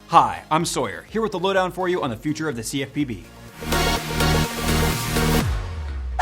Hi, I'm Sawyer, here with the lowdown for you on the future of the CFPB.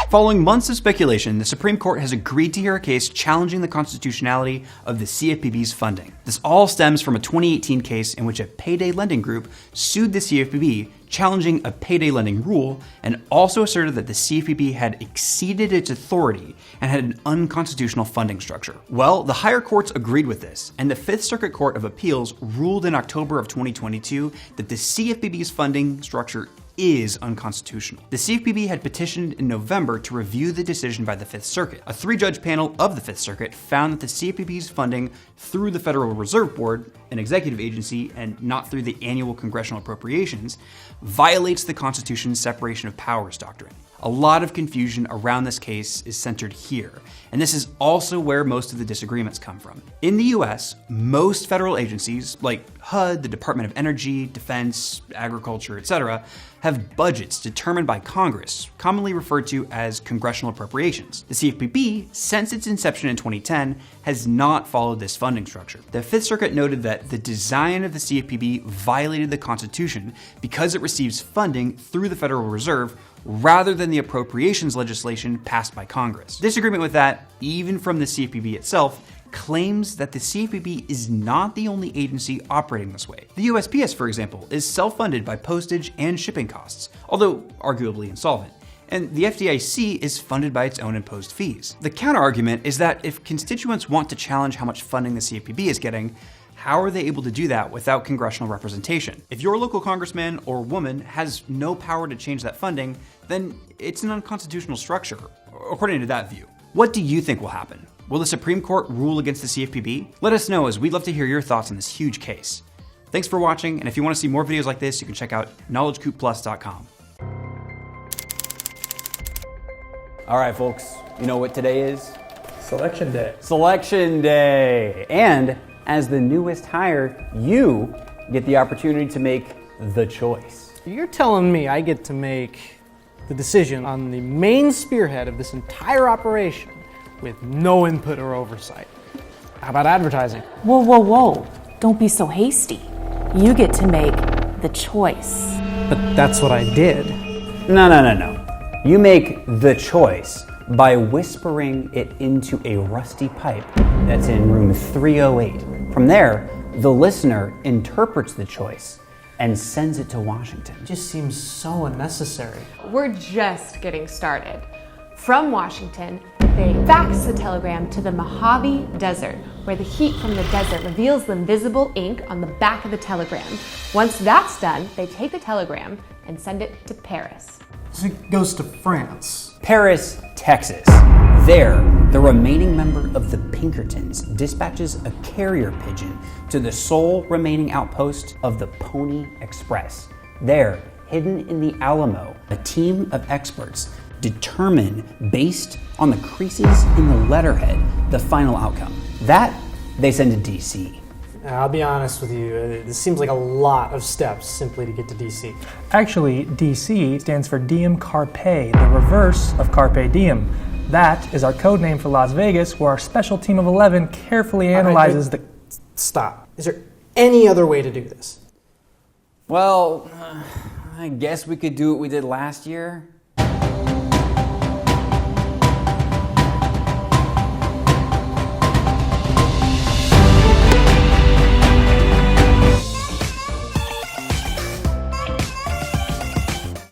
Following months of speculation, the Supreme Court has agreed to hear a case challenging the constitutionality of the CFPB's funding. This all stems from a 2018 case in which a payday lending group sued the CFPB, challenging a payday lending rule, and also asserted that the CFPB had exceeded its authority and had an unconstitutional funding structure. Well, the higher courts agreed with this, and the Fifth Circuit Court of Appeals ruled in October of 2022 that the CFPB's funding structure is unconstitutional. The CFPB had petitioned in November to review the decision by the Fifth Circuit. A three-judge panel of the Fifth Circuit found that the CFPB's funding through the Federal Reserve Board, an executive agency, and not through the annual congressional appropriations, violates the Constitution's separation of powers doctrine. A lot of confusion around this case is centered here, and this is also where most of the disagreements come from. In the US, most federal agencies, like HUD, the Department of Energy, Defense, Agriculture, etc., have budgets determined by Congress, commonly referred to as congressional appropriations. The CFPB, since its inception in 2010, has not followed this funding structure. The Fifth Circuit noted that the design of the CFPB violated the Constitution because it receives funding through the Federal Reserve rather than the appropriations legislation passed by Congress. Disagreement with that, even from the CFPB itself, claims that the CFPB is not the only agency operating this way. The USPS, for example, is self-funded by postage and shipping costs, although arguably insolvent. And the FDIC is funded by its own imposed fees. The counterargument is that if constituents want to challenge how much funding the CFPB is getting, how are they able to do that without congressional representation? If your local congressman or woman has no power to change that funding, then it's an unconstitutional structure, according to that view. What do you think will happen? Will the Supreme Court rule against the CFPB? Let us know, as we'd love to hear your thoughts on this huge case. Thanks for watching, and if you want to see more videos like this, you can check out knowledgecoopplus.com. All right, folks, you know what today is? Selection Day. Selection Day! And as the newest hire, you get the opportunity to make the choice. You're telling me I get to make the decision on the main spearhead of this entire operation with no input or oversight. How about advertising? Whoa, whoa, whoa. Don't be so hasty. You get to make the choice. But that's what I did. No. You make the choice by whispering it into a rusty pipe that's in room 308. From there, the listener interprets the choice and sends it to Washington. It just seems so unnecessary. We're just getting started. From Washington, they fax the telegram to the Mojave Desert, where the heat from the desert reveals the invisible ink on the back of the telegram. Once that's done, they take the telegram and send it to Paris. So it goes to France. Paris, Texas. There, the remaining member of the Pinkertons dispatches a carrier pigeon to the sole remaining outpost of the Pony Express. There, hidden in the Alamo, a team of experts determine, based on the creases in the letterhead, the final outcome. That, they send to DC. I'll be honest with you, this seems like a lot of steps simply to get to DC. Actually, DC stands for Diem Carpe, the reverse of Carpe Diem. That is our code name for Las Vegas, where our special team of 11 carefully analyzes the... Stop. Is there any other way to do this? Well, I guess we could do what we did last year.